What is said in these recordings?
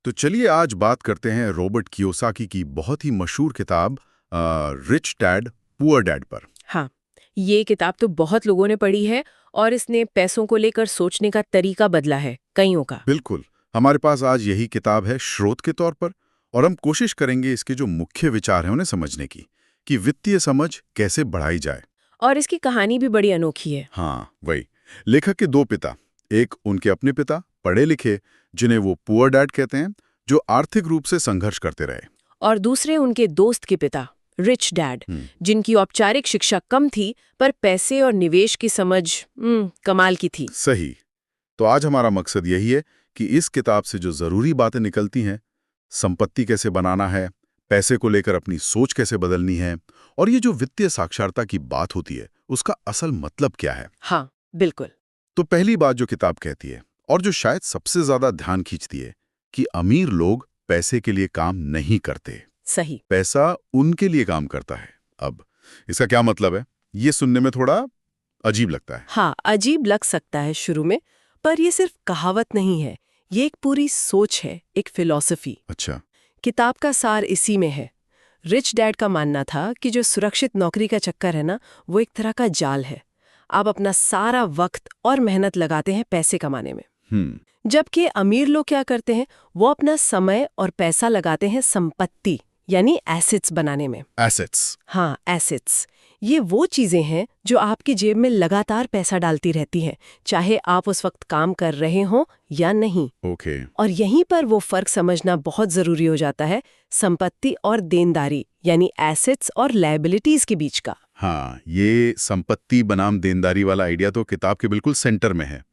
तो चलिए आज बात करते हैं रॉबर्ट कियोसाकी की बहुत ही मशहूर किताब रिच डैड पुअर डैड पर। हाँ, ये किताब तो बहुत लोगों ने पढ़ी है और इसने पैसों को लेकर सोचने का तरीका बदला है कईयों का। बिल्कुल, हमारे पास आज यही किताब है स्रोत के तौर पर, और हम कोशिश करेंगे इसके जो मुख्य विचार हैं उन्हें समझने की, कि वित्तीय समझ कैसे बढ़ाई जाए। और इसकी कहानी भी बड़ी अनोखी है। हाँ, वही। लेखक के दो पिता, एक उनके अपने पिता पढ़े लिखे, जिन्हें वो पुअर डैड कहते हैं, जो आर्थिक रूप से संघर्ष करते रहे। और दूसरे उनके दोस्त के पिता, रिच डैड, हम्म, जिनकी औपचारिक शिक्षा कम थी पर पैसे और निवेश की समझ कमाल की थी। सही। तो आज हमारा मकसद यही है कि इस किताब से जो जरूरी बातें निकलती हैं, संपत्ति कैसे बनाना है, पैसे को लेकर अपनी सोच कैसे बदलनी है, और ये जो वित्तीय साक्षरता की बात होती है उसका असल मतलब क्या है। हाँ, बिल्कुल। तो पहली बात जो किताब कहती है, और जो शायद सबसे ज्यादा ध्यान खींचती है, कि अमीर लोग पैसे के लिए काम नहीं करते, सही। पैसा उनके लिए काम करता है। अब इसका क्या मतलब है, ये सुनने में थोड़ा अजीब लगता है। हाँ, अजीब लग सकता है शुरू में, पर ये सिर्फ कहावत नहीं है। ये एक पूरी सोच है, एक फिलॉसफी। अच्छा। किताब का सार इसी में है। रिच डैड का मानना था कि जो सुरक्षित नौकरी का चक्कर है ना, वो एक तरह का जाल है। आप अपना सारा वक्त और मेहनत लगाते हैं पैसे कमाने में। जबकि अमीर लोग क्या करते हैं, वो अपना समय और पैसा लगाते हैं संपत्ति यानी एसेट्स बनाने में। एसेट्स। हाँ, एसेट्स। ये वो चीजें हैं जो आपकी जेब में लगातार पैसा डालती रहती हैं, चाहे आप उस वक्त काम कर रहे हों या नहीं। ओके। और यहीं पर वो फर्क समझना बहुत जरूरी हो जाता है, संपत्ति और देनदारी यानी एसेट्स और लायबिलिटीज के बीच का। हाँ, ये संपत्ति बनाम देनदारी वाला आइडिया तो किताब के बिल्कुल सेंटर में है।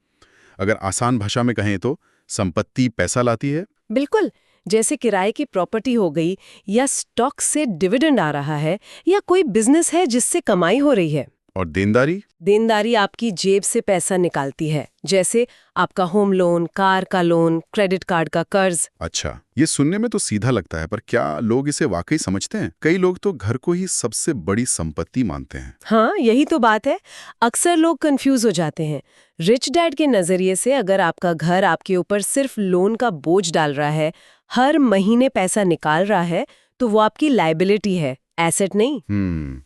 अगर आसान भाषा में कहें तो संपत्ति पैसा लाती है। बिल्कुल, जैसे किराए की प्रॉपर्टी हो गई, या स्टॉक से डिविडेंड आ रहा है, या कोई बिजनेस है जिससे कमाई हो रही है। और देनदारी। देनदारी आपकी जेब से पैसा निकालती है, जैसे आपका होम लोन, कार का लोन, क्रेडिट कार्ड का कर्ज। अच्छा, ये सुनने में तो सीधा लगता है, पर क्या लोग इसे वाकई समझते हैं? कई लोग तो घर को ही सबसे बड़ी संपत्ति मानते हैं। हाँ, यही तो बात है। अक्सर लोग कंफ्यूज हो जाते हैं। रिच डैड के नजरिए से अगर आपका घर आपके ऊपर सिर्फ लोन का बोझ डाल रहा है, हर महीने पैसा निकाल रहा है, तो वो आपकी लायबिलिटी है, एसेट नहीं।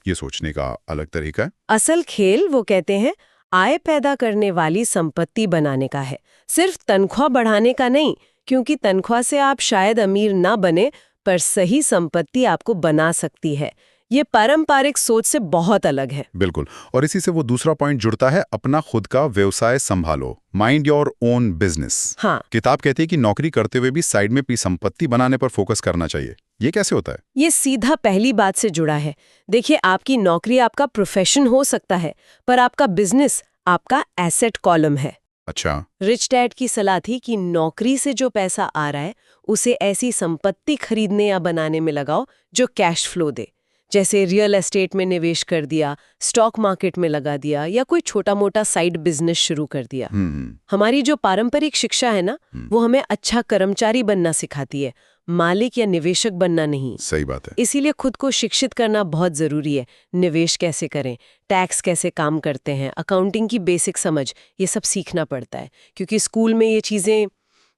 ये सोचने का अलग तरीका है। असल खेल, वो कहते हैं, आय पैदा करने वाली संपत्ति बनाने का है, सिर्फ तनख्वाह बढ़ाने का नहीं, क्योंकि तनख्वाह से आप शायद अमीर ना बने, पर सही संपत्ति आपको बना सकती है। ये पारंपरिक सोच से बहुत अलग है। बिल्कुल। और इसी से वो दूसरा पॉइंट जुड़ता है, अपना खुद का व्यवसाय संभालो, माइंड योर ओन बिजनेस। हाँ, किताब कहती है कि नौकरी करते हुए भी साइड में संपत्ति बनाने पर फोकस करना चाहिए। ये कैसे होता है? ये सीधा पहली बात से जुड़ा है। देखिए, आपकी नौकरी आपका प्रोफेशन हो सकता है, पर आपका बिजनेस आपका एसेट कॉलम है। अच्छा। रिच डैड की सलाह थी कि नौकरी से जो पैसा आ रहा है, उसे ऐसी संपत्ति खरीदने या बनाने में लगाओ जो कैश फ्लो दे, जैसे रियल एस्टेट में निवेश कर दिया, स्टॉक मार्केट में लगा दिया, या कोई छोटा मोटा साइड बिजनेस शुरू कर दिया। हमारी जो पारंपरिक शिक्षा है ना, वो हमें अच्छा कर्मचारी बनना सिखाती है, मालिक या निवेशक बनना नहीं। सही बात है। इसीलिए खुद को शिक्षित करना बहुत जरूरी है। निवेश कैसे करें, टैक्स कैसे काम करते हैं, अकाउंटिंग की बेसिक समझ, ये सब सीखना पड़ता है, क्योंकि स्कूल में ये चीजें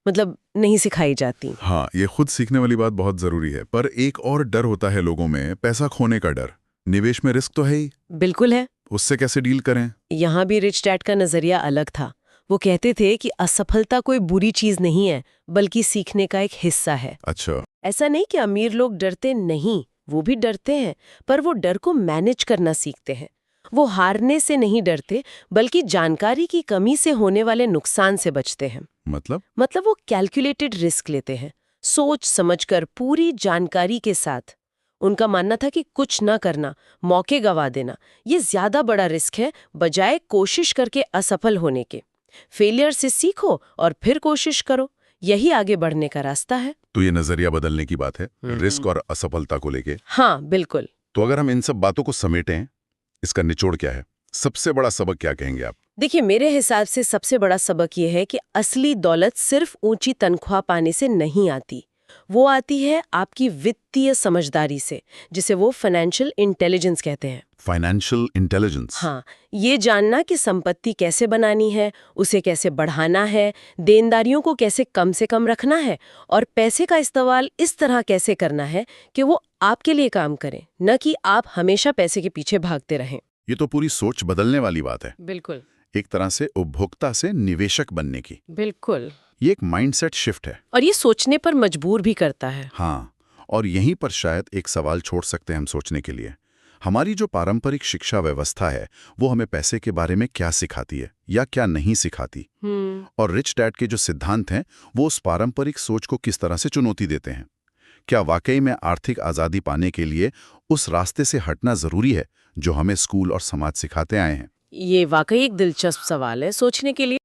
नहीं सिखाई जाती। हाँ, ये खुद सीखने वाली बात बहुत जरूरी है। पर एक और डर होता है लोगों में, पैसा खोने का डर। निवेश में रिस्क तो है ही। बिल्कुल है। उससे कैसे डील करें? यहाँ भी रिच डैड का नजरिया अलग था। वो कहते थे कि असफलता कोई बुरी चीज नहीं है, बल्कि सीखने का एक हिस्सा है। अच्छा। ऐसा नहीं कि अमीर लोग डरते नहीं, वो भी डरते हैं, पर वो डर को मैनेज करना सीखते हैं। वो हारने से नहीं डरते, बल्कि जानकारी की कमी से होने वाले नुकसान से बचते हैं। मतलब वो कैलकुलेटेड रिस्क लेते हैं, सोच समझकर, पूरी जानकारी के साथ। उनका मानना था कि कुछ ना करना, मौके गवा देना, ये ज्यादा बड़ा रिस्क है, बजाय कोशिश करके असफल होने के। फेलियर से सीखो और फिर कोशिश करो, यही आगे बढ़ने का रास्ता है। तो ये नजरिया बदलने की बात है, रिस्क और असफलता को लेके। हाँ, बिल्कुल। तो अगर हम इन सब बातों को समेटें, इसका निचोड़ क्या है? सबसे बड़ा सबक क्या कहेंगे आप? देखिए, मेरे हिसाब से सबसे बड़ा सबक ये है कि असली दौलत सिर्फ ऊंची तनख्वाह पाने से नहीं आती, वो आती है आपकी वित्तीय समझदारी से, जिसे वो फाइनेंशियल इंटेलिजेंस कहते हैं। Financial intelligence. हाँ, ये जानना कि संपत्ति कैसे बनानी है, उसे कैसे बढ़ाना है, देनदारियों को कैसे कम से कम रखना है और पैसे का इस्तेमाल इस तरह कैसे करना है कि वो आपके लिए काम करे, न कि आप हमेशा पैसे के पीछे भागते रहें। ये तो पूरी सोच बदलने वाली बात है। बिल्कुल एक तरह से उपभोक्ता से निवेशक बनने की। बिल्कुल। ये एक माइंडसेट शिफ्ट है। और ये सोचने पर मजबूर भी करता है। हाँ, और यहीं पर शायद एक सवाल छोड़ सकते हैं हम सोचने के लिए। हमारी जो पारंपरिक शिक्षा व्यवस्था है वो हमें पैसे के बारे में क्या सिखाती है या क्या नहीं सिखाती, और रिच डैड के जो सिद्धांत हैं वो उस पारंपरिक सोच को किस तरह से चुनौती देते हैं। क्या वाकई में आर्थिक आज़ादी पाने के लिए उस रास्ते से हटना ज़रूरी है जो हमें स्कूल और समाज सिखाते आए हैं? ये वाकई एक दिलचस्प सवाल है सोचने के लिए।